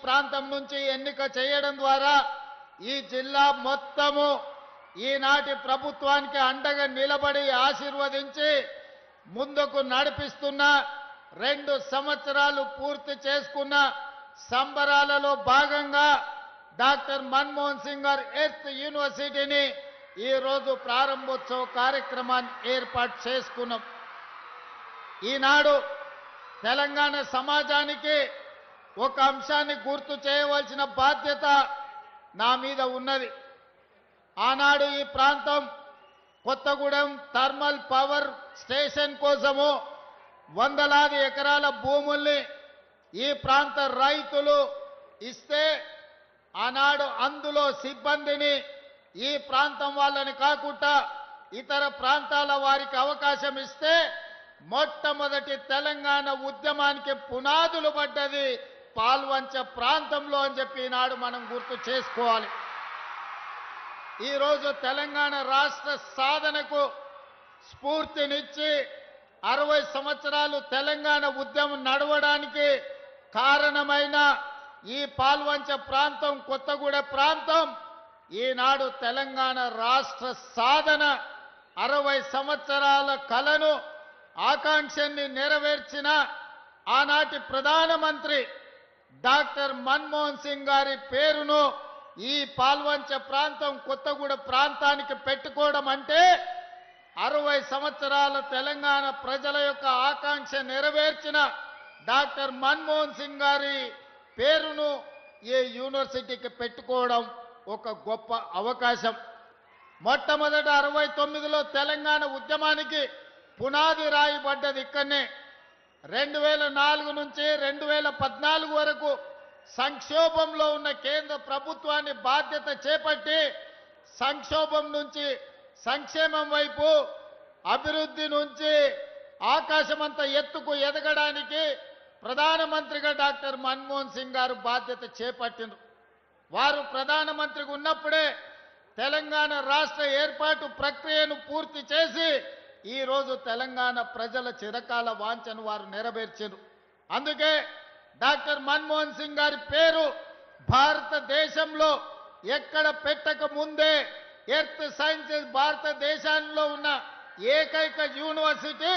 ప్రాంతం నుంచి ఎన్నిక చేయడం ద్వారా ఈ జిల్లా మొత్తము ఈనాటి ప్రభుత్వానికి అండగా నిలబడి ఆశీర్వదించి ముందుకు నడిపిస్తున్న 2 సంవత్సరాలు పూర్తి చేసుకున్న సంబరాలలో భాగంగా డాక్టర్ మన్మోహన్ సింగ్ గారి ఎర్త్ యూనివర్సిటీని ఈ రోజు ప్రారంభోత్సవ కార్యక్రమాన్ని ఏర్పాటు చేసుకున్నాం. ఈనాడు తెలంగాణ సమాజానికి ఒక అంశాన్ని గుర్తు చేయవలసిన బాధ్యత నా మీద ఉన్నది. ఆనాడు ఈ ప్రాంతం కొత్తగూడెం థర్మల్ పవర్ స్టేషన్ కోసము వందలాది ఎకరాల భూముల్ని ఈ ప్రాంత రైతులు ఇస్తే ఆనాడు అందులో సిబ్బందిని ఈ ప్రాంతం వాళ్ళని కాకుండా ఇతర ప్రాంతాల వారికి అవకాశం ఇస్తే మొట్టమొదటి తెలంగాణ ఉద్యమానికి పునాదులు పడ్డది పాల్వంచ ప్రాంతంలో అని చెప్పి ఈనాడు మనం గుర్తు చేసుకోవాలి. ఈరోజు తెలంగాణ రాష్ట్ర సాధనకు స్ఫూర్తినిచ్చి 60 సంవత్సరాలు తెలంగాణ ఉద్యమం నడవడానికి కారణమైన ఈ పాల్వంచ ప్రాంతం కొత్తగూడెం ప్రాంతం ఈనాడు తెలంగాణ రాష్ట్ర సాధన 60 సంవత్సరాల కలను ఆకాంక్షని నెరవేర్చిన ఆనాటి ప్రధానమంత్రి డాక్టర్ మన్మోహన్ సింగ్ గారి పేరును ఈ పాల్వంచ ప్రాంతం కొత్తగూడెం ప్రాంతానికి పెట్టుకోవడం అంటే 60 సంవత్సరాల తెలంగాణ ప్రజల యొక్క ఆకాంక్ష నెరవేర్చిన డాక్టర్ మన్మోహన్ సింగ్ గారి పేరును ఈ యూనివర్సిటీకి పెట్టుకోవడం ఒక గొప్ప అవకాశం. మొట్టమొదట 69లో తెలంగాణ ఉద్యమానికి పునాది రాయబడ్డది ఇక్కడనే. 2004 నుంచి 2014 వరకు సంక్షోభంలో ఉన్న కేంద్ర ప్రభుత్వాన్ని బాధ్యత చేపట్టి సంక్షోభం నుంచి సంక్షేమం వైపు అభివృద్ధి నుంచి ఆకాశమంత ఎత్తుకు ఎదగడానికి ప్రధానమంత్రిగా డాక్టర్ మన్మోహన్ సింగ్ గారు బాధ్యత చేపట్టినారు. వారు ప్రధానమంత్రిగా ఉన్నప్పుడే తెలంగాణ రాష్ట్ర ఏర్పాటు ప్రక్రియను పూర్తి చేసి ఈ రోజు తెలంగాణ ప్రజల చిరకాల వాంఛను వారు నెరవేర్చారు. అందుకే డాక్టర్ మన్మోహన్ సింగ్ గారి పేరు భారతదేశంలో ఎక్కడ పెట్టక ముందే ఎర్త్ సైన్సెస్ భారతదేశంలో ఉన్న ఏకైక యూనివర్సిటీ,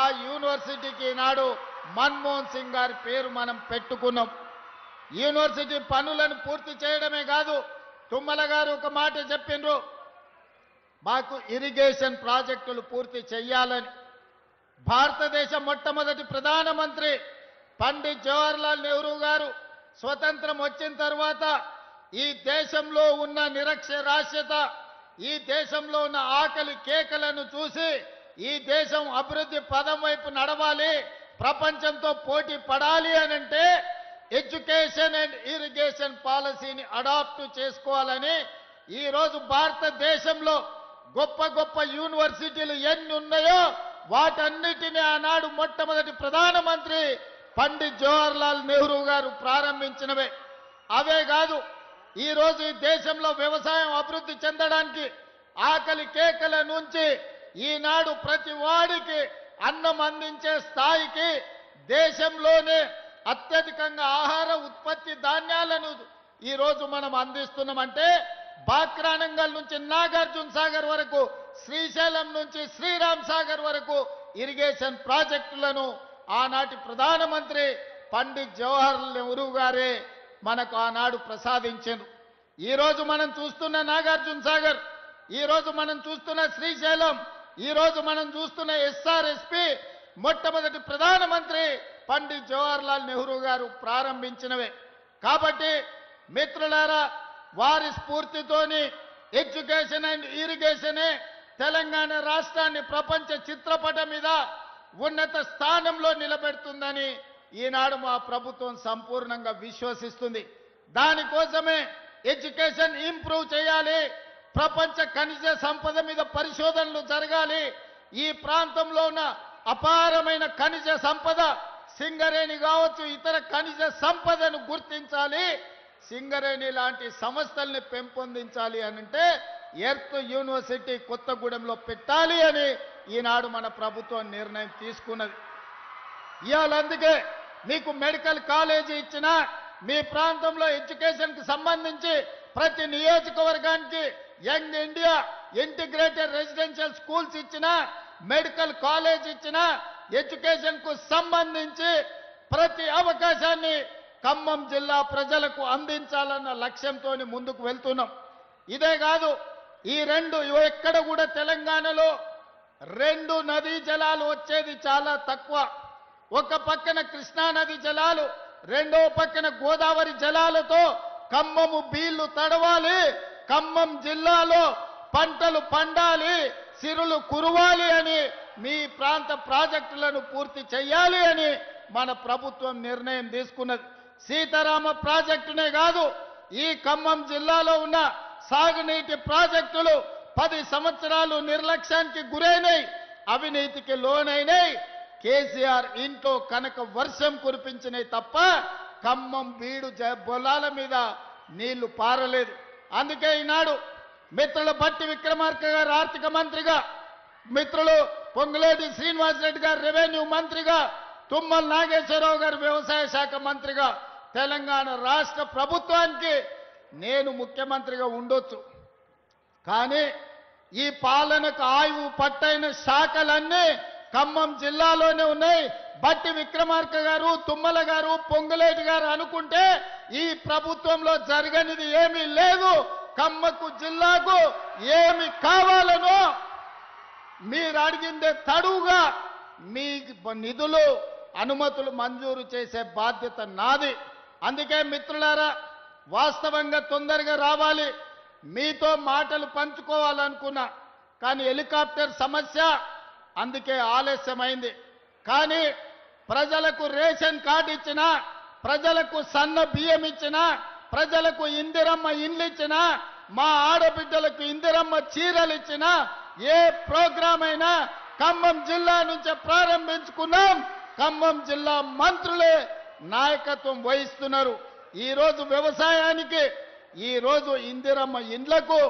ఆ యూనివర్సిటీకి ఈనాడు మన్మోహన్ సింగ్ గారి పేరు మనం పెట్టుకున్నాం. యూనివర్సిటీ పనులను పూర్తి చేయడమే కాదు, తుమ్మల గారు ఒక మాట చెప్పిండ్రు, మాకు ఇరిగేషన్ ప్రాజెక్టులు పూర్తి చేయాలని. భారతదేశ మొట్టమొదటి ప్రధానమంత్రి పండిత్ జవహర్లాల్ నెహ్రూ గారు స్వతంత్రం వచ్చిన తర్వాత ఈ దేశంలో ఉన్న నిరక్షరాస్యత, ఈ దేశంలో ఉన్న ఆకలి కేకలను చూసి ఈ దేశం అభివృద్ధి పదం వైపు నడవాలి, ప్రపంచంతో పోటీ పడాలి అనంటే ఎడ్యుకేషన్ అండ్ ఇరిగేషన్ పాలసీని అడాప్ట్ చేసుకోవాలని ఈ రోజు భారతదేశంలో గొప్ప గొప్ప యూనివర్సిటీలు ఎన్ని ఉన్నాయో వాటన్నిటిని ఆనాడు మొట్టమొదటి ప్రధానమంత్రి పండిత్ జవహర్లాల్ నెహ్రూ గారు ప్రారంభించినవే. అవే కాదు, ఈ రోజు ఈ దేశంలో వ్యవసాయం అభివృద్ధి చెందడానికి ఆకలి కేకల నుంచి ఈనాడు ప్రతి వాడికి అన్నం అందించే స్థాయికి దేశంలోనే అత్యధికంగా ఆహార ఉత్పత్తి ధాన్యాలను ఈ రోజు మనం అందిస్తున్నామంటే బాక్రానంగల్ నుంచి నాగార్జున సాగర్ వరకు, శ్రీశైలం నుంచి శ్రీరామ్ సాగర్ వరకు ఇరిగేషన్ ప్రాజెక్టులను ఆనాటి ప్రధానమంత్రి పండిత్ జవహర్లాల్ నెహ్రూ గారే మనకు ఆనాడు ప్రసాదించారు. ఈ రోజు మనం చూస్తున్న నాగార్జున సాగర్, ఈ రోజు మనం చూస్తున్న శ్రీశైలం, ఈ రోజు మనం చూస్తున్న ఎస్ఆర్ఎస్పి మొట్టమొదటి ప్రధానమంత్రి పండిత్ జవహర్లాల్ నెహ్రూ గారు ప్రారంభించినవే. కాబట్టి మిత్రులారా, వారి స్ఫూర్తితోని ఎడ్యుకేషన్ అండ్ ఇరిగేషనే తెలంగాణ రాష్ట్రాన్ని ప్రపంచ చిత్రపటం మీద ఉన్నత స్థానంలో నిలబెడుతుందని ఈనాడు మా ప్రభుత్వం సంపూర్ణంగా విశ్వసిస్తుంది. దానికోసమే ఎడ్యుకేషన్ ఇంప్రూవ్ చేయాలి, ప్రపంచ ఖనిజ సంపద మీద పరిశోధనలు జరగాలి, ఈ ప్రాంతంలో ఉన్న అపారమైన ఖనిజ సంపద సింగరేణి కావచ్చు, ఇతర ఖనిజ సంపదను గుర్తించాలి, సింగరేణి లాంటి సంస్థల్ని పెంపొందించాలి అనంటే ఎర్త్ యూనివర్సిటీ కొత్తగూడెంలో పెట్టాలి అని ఈనాడు మన ప్రభుత్వం నిర్ణయం తీసుకున్నది. ఇవాళ అందుకే మీకు మెడికల్ కాలేజీ ఇచ్చినా, మీ ప్రాంతంలో ఎడ్యుకేషన్కి సంబంధించి ప్రతి నియోజకవర్గానికి young India integrated residential schools ఇచ్చినా, మెడికల్ కాలేజ్ ఇచ్చినా, ఎడ్యుకేషన్కు సంబంధించి ప్రతి అవకాశాన్ని ఖమ్మం జిల్లా ప్రజలకు అందించాలన్న లక్ష్యంతో ముందుకు వెళ్తున్నాం. ఇదే కాదు, ఈ రెండు ఎక్కడ కూడా తెలంగాణలో రెండు నదీ జలాలు వచ్చేది చాలా తక్కువ. ఒక పక్కన కృష్ణా నది జలాలు, రెండో పక్కన గోదావరి జలాలతో ఖమ్మము బీళ్లు తడవాలి, ఖమ్మం జిల్లాలో పంటలు పండాలి, సిరులు కురవాలి అని, మీ ప్రాంత ప్రాజెక్టులను పూర్తి చేయాలి అని మన ప్రభుత్వం నిర్ణయం తీసుకున్నది. సీతారామ ప్రాజెక్టునే కాదు, ఈ ఖమ్మం జిల్లాలో ఉన్న సాగునీటి ప్రాజెక్టులు 10 సంవత్సరాలు నిర్లక్ష్యానికి గురైనాయి, అవినీతికి లోనైనాయి. కేసీఆర్ ఇంట్లో కనుక వర్షం కురిపించినాయి తప్ప ఖమ్మం బీడు పొలాల మీద నీళ్లు పారలేదు. అందుకే ఈనాడు మిత్రులు బట్టి విక్రమార్క గారు ఆర్థిక మంత్రిగా, మిత్రులు పొంగులేటి శ్రీనివాసరెడ్డి గారు రెవెన్యూ మంత్రిగా, తుమ్మల నాగేశ్వరరావు గారు వ్యవసాయ శాఖ మంత్రిగా, తెలంగాణ రాష్ట్ర ప్రభుత్వానికి నేను ముఖ్యమంత్రిగా ఉండొచ్చు. కానీ ఈ పాలనకు ఆయువు పట్టైన శాఖలన్నీ ఖమ్మం జిల్లాలోనే ఉన్నాయి. బట్టి విక్రమార్క గారు, తుమ్మల గారు, పొంగులేటి గారు అనుకుంటే ఈ ప్రభుత్వంలో జరగనిది ఏమీ లేదు. ఖమ్మకు జిల్లాకు ఏమి కావాలనో మీరు అడిగిందే తడువుగా మీ నిధులు అనుమతులు మంజూరు చేసే బాధ్యత నాది. అందుకే మిత్రులారా, వాస్తవంగా తొందరగా రావాలి, మీతో మాటలు పంచుకోవాలనుకున్నా, కానీ హెలికాప్టర్ సమస్య, అందుకే ఆలస్యమైంది. కానీ ప్రజలకు రేషన్ కార్డు ఇచ్చినా, ప్రజలకు సన్న బియ్యం ఇచ్చినా, ప్రజలకు ఇందిరమ్మ ఇండ్లు ఇచ్చినా, మా ఆడబిడ్డలకు ఇందిరమ్మ చీరలు ఇచ్చినా, ఏ ప్రోగ్రాం అయినా ఖమ్మం జిల్లా నుంచే ప్రారంభించుకున్నాం. ఖమ్మం జిల్లా మంత్రులే నాయకత్వం వహిస్తున్నారు. ఈరోజు వ్యవసాయానికి, ఈరోజు ఇందిరమ్మ ఇండ్లకు,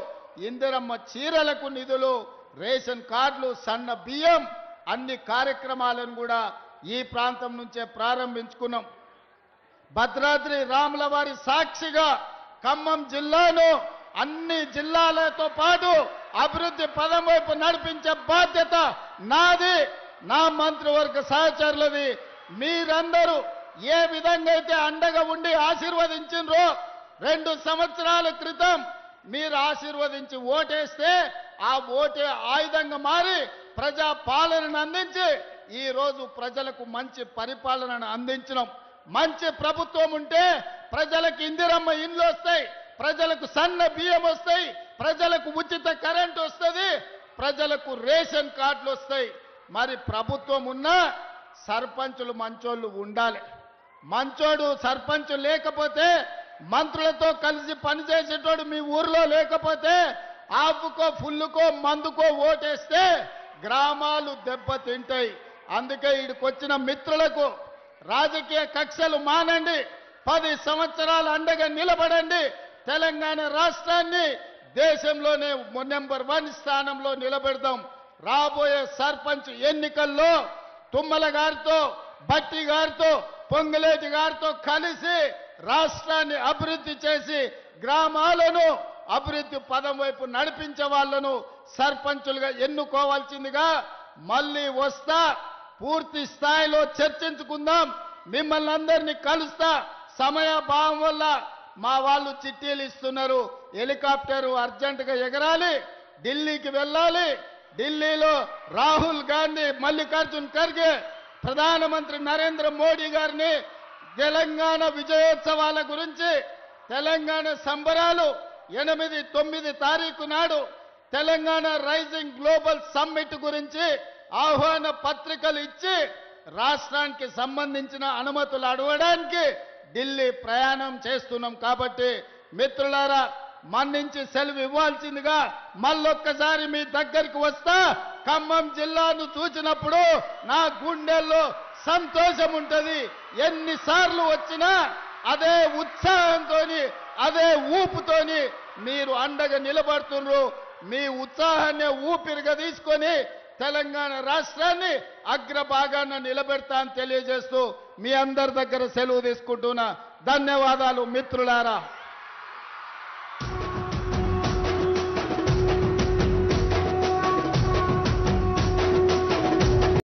ఇందిరమ్మ చీరలకు నిధులు, రేషన్ కార్డులు, సన్న బియ్యం, అన్ని కార్యక్రమాలను కూడా ఈ ప్రాంతం నుంచే ప్రారంభించుకున్నాం. భద్రాద్రి రాముల వారి సాక్షిగా ఖమ్మం జిల్లాను అన్ని జిల్లాలతో పాటు అభివృద్ధి పదం వైపు నడిపించే బాధ్యత నాది, నా మంత్రివర్గ సహచరులది. మీరందరూ ఏ విధంగా అయితే అండగా ఉండి ఆశీర్వదించినరో, 2 సంవత్సరాల క్రితం మీరు ఆశీర్వదించి ఓటేస్తే ఆ ఓటే ఆయుధంగా మారి ప్రజా పాలనను అందించి ఈ రోజు ప్రజలకు మంచి పరిపాలనను అందించడం. మంచి ప్రభుత్వం ఉంటే ప్రజలకు ఇందిరమ్మ ఇండ్లు వస్తాయి, ప్రజలకు సన్న బియ్యం వస్తాయి, ప్రజలకు ఉచిత కరెంట్ వస్తుంది, ప్రజలకు రేషన్ కార్డులు వస్తాయి. మరి ప్రభుత్వం ఉన్నా సర్పంచులు మంచోళ్ళు ఉండాలి. మంచోడు సర్పంచ్ లేకపోతే, మంత్రులతో కలిసి పనిచేసేటోడు మీ ఊర్లో లేకపోతే, ఆపుకో ఫుల్లుకో మందుకో ఓటేస్తే గ్రామాలు దెబ్బతింటాయి. అందుకే ఇక్కడికొచ్చిన మిత్రులకు రాజకీయ కక్షలు మానండి, 10 సంవత్సరాలు అండగా నిలబడండి. తెలంగాణ రాష్ట్రాన్ని దేశంలోనే నెంబర్ 1 స్థానంలో నిలబెడదాం. రాబోయే సర్పంచ్ ఎన్నికల్లో తుమ్మల గారితో, బట్టి గారితో, పొంగులేటి గారితో కలిసి రాష్ట్రాన్ని అభివృద్ధి చేసి గ్రామాలను అభివృద్ధి పదం వైపు నడిపించే వాళ్లను సర్పంచులుగా ఎన్నుకోవాల్సిందిగా మళ్ళీ వస్తా. పూర్తి స్థాయిలో చర్చించుకుందాం. మిమ్మల్ని అందరినీ కలుస్తా. సమయాభావం వల్ల మా వాళ్ళు చిట్టీలు ఇస్తున్నారు. హెలికాప్టర్ అర్జెంటుగా ఎగరాలి, ఢిల్లీకి వెళ్ళాలి. ఢిల్లీలో రాహుల్ గాంధీ, మల్లికార్జున్ ఖర్గే, ప్రధానమంత్రి నరేంద్ర మోడీ గారిని తెలంగాణ విజయోత్సవాల గురించి, తెలంగాణ సంబరాలు 8, 9 తారీఖు నాడు తెలంగాణ రైజింగ్ గ్లోబల్ సమ్మిట్ గురించి ఆహ్వాన పత్రికలు ఇచ్చి రాష్ట్రానికి సంబంధించిన అనుమతులు అడగడానికి ఢిల్లీ ప్రయాణం చేస్తున్నాం. కాబట్టి మిత్రులారా, మన్నించి సెలవు ఇవ్వాల్సిందిగా మళ్ళొక్కసారి మీ దగ్గరికి వస్తా. ఖమ్మం జిల్లాను చూసినప్పుడు నా గుండెల్లో సంతోషం ఉంటుంది. ఎన్నిసార్లు వచ్చినా అదే ఉత్సాహంతోని, అదే ఊపుతోని మీరు అండగా నిలబడుతున్నారు. మీ ఉత్సాహాన్ని ఊపిరిగా తీసుకొని తెలంగాణ రాష్ట్రాన్ని అగ్రభాగాన నిలబెడతా అని తెలియజేస్తూ మీ అందరి దగ్గర సెలవు తీసుకుంటున్నా. ధన్యవాదాలు మిత్రులారా.